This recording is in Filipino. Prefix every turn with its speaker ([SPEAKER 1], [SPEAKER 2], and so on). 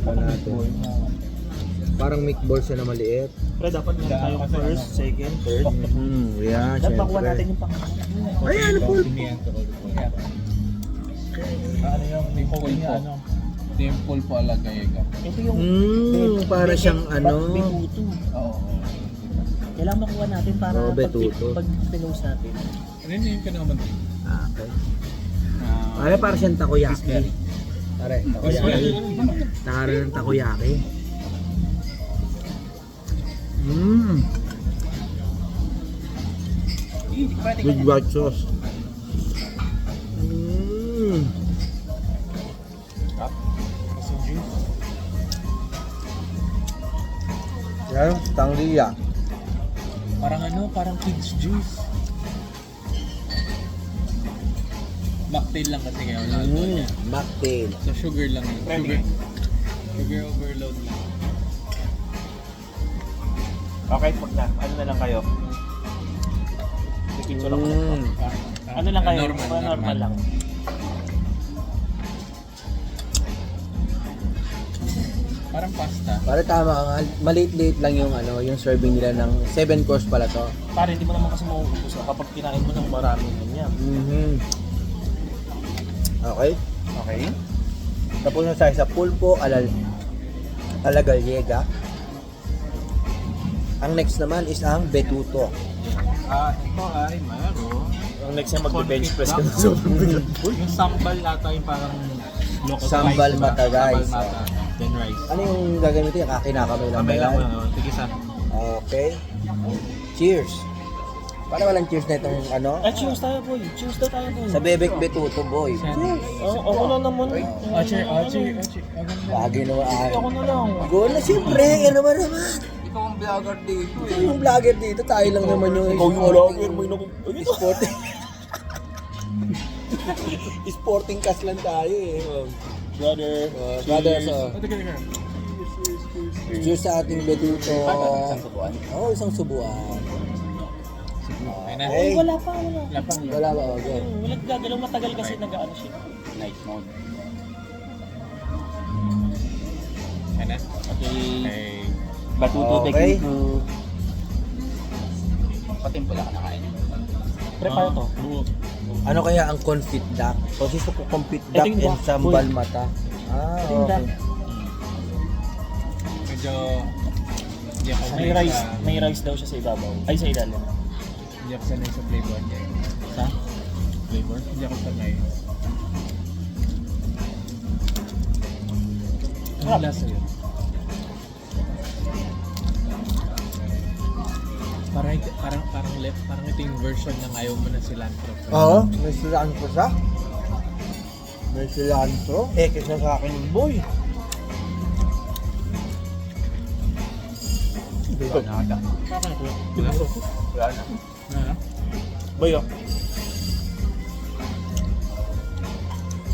[SPEAKER 1] Tikman natin. Parang meatballs siya na maliit.
[SPEAKER 2] Pero dapat meron tayo first, second, third.
[SPEAKER 1] Yeah,
[SPEAKER 2] Dapat pakuha
[SPEAKER 1] syempre.
[SPEAKER 2] natin yung pangalan.
[SPEAKER 1] Ay, ano po?
[SPEAKER 2] Ano yung pulpo niya, ano?
[SPEAKER 3] Ito yung pulpo alagayega.
[SPEAKER 2] Ito yung...
[SPEAKER 1] Para siyang ano.
[SPEAKER 2] Betuto.
[SPEAKER 3] Oo.
[SPEAKER 2] Kailangan makuha natin para
[SPEAKER 1] Oo, betuto.
[SPEAKER 2] pag pinost natin.
[SPEAKER 3] Ano yun yung kinaman?
[SPEAKER 1] Okay. Ay, para siyang takoyaki. Pare, takoyaki. Nakara ng takoyaki. With white sauce. Yan, tangliya.
[SPEAKER 3] Parang ano, parang kids juice. Mocktail lang kasi kayo.
[SPEAKER 1] Mocktail.
[SPEAKER 3] So sugar lang yun. Sugar overload lang.
[SPEAKER 2] Okay, pag na. Ano na lang kayo? Picture lang. Ano lang kayo? Normal lang.
[SPEAKER 3] Parang pasta.
[SPEAKER 1] Para tama ka nga, maliit-liit lang yung ano, yung serving nila ng 7 course pala to.
[SPEAKER 2] Para hindi mo naman kasi mauubos kapag kinain mo ng maraming ganyan.
[SPEAKER 1] Okay.
[SPEAKER 2] Okay?
[SPEAKER 1] Tapos na tayo sa pulpo alagayega. Ang next naman is ang betuto.
[SPEAKER 3] Ito ay mayroon.
[SPEAKER 2] Ang next na magbe-bench press ka
[SPEAKER 3] Confit
[SPEAKER 2] na sobrang.
[SPEAKER 3] Yung sambal ata yung parang local
[SPEAKER 1] Sambal
[SPEAKER 3] rice,
[SPEAKER 1] mata
[SPEAKER 3] diba?
[SPEAKER 1] rice.
[SPEAKER 3] Sambal mata. Then rice.
[SPEAKER 1] Ano yung gagamitin? Kakinakamay lang ba
[SPEAKER 3] Kamay lang
[SPEAKER 1] yan?
[SPEAKER 3] mo. Tigisa.
[SPEAKER 1] Okay. Cheers. Para walang cheers na itong ano?
[SPEAKER 2] Cheers tayo boy. Cheers daw tayo boy.
[SPEAKER 1] Sa bebek betuto boy.
[SPEAKER 2] Ako na naman.
[SPEAKER 3] Cheers.
[SPEAKER 1] Lagi naman
[SPEAKER 2] Ako na lang.
[SPEAKER 1] Go na siyempre. Ano ba naman?
[SPEAKER 3] Ikaw ang vlogger dito.
[SPEAKER 1] Ikaw yung vlogger dito. Tayo lang naman yung
[SPEAKER 2] Ikaw yung vlogger. May
[SPEAKER 1] sporting. Sporting cast lang tayo eh.
[SPEAKER 2] Brother.
[SPEAKER 1] Brother, so. Cheers sa ating betuto. Oo, isang subuan.
[SPEAKER 3] Ayun na.
[SPEAKER 1] Okay.
[SPEAKER 2] Wala pa.
[SPEAKER 1] Wala ba? Okay.
[SPEAKER 2] Wala gagalaw matagal kasi nag-ano siya.
[SPEAKER 3] Night mode. Ayun na.
[SPEAKER 2] Okay.
[SPEAKER 3] Okay.
[SPEAKER 2] Batuto
[SPEAKER 1] Okay.
[SPEAKER 3] Patimpula ka na kain.
[SPEAKER 2] Prepare to.
[SPEAKER 1] Ano kaya ang confit duck? Consisto ko confit duck
[SPEAKER 2] Ito yung
[SPEAKER 1] and
[SPEAKER 2] duck.
[SPEAKER 1] sambal mata.
[SPEAKER 2] Ito yung
[SPEAKER 1] Okay.
[SPEAKER 3] Medyo hindi ako
[SPEAKER 2] May rice. May rice daw siya sa ibabaw. Ay, sa ilalim.
[SPEAKER 3] Hindi ako sanay sa flavor niya.
[SPEAKER 2] Sa?
[SPEAKER 3] Flavor? Hindi ako sanay. Ano lasa yun? Parang ito yung version ng ayaw mo na cilantro.
[SPEAKER 1] Oo, may cilantro siya. May cilantro. Ekis na sa akin yung boy.
[SPEAKER 3] Wala na.
[SPEAKER 2] Boy, oh.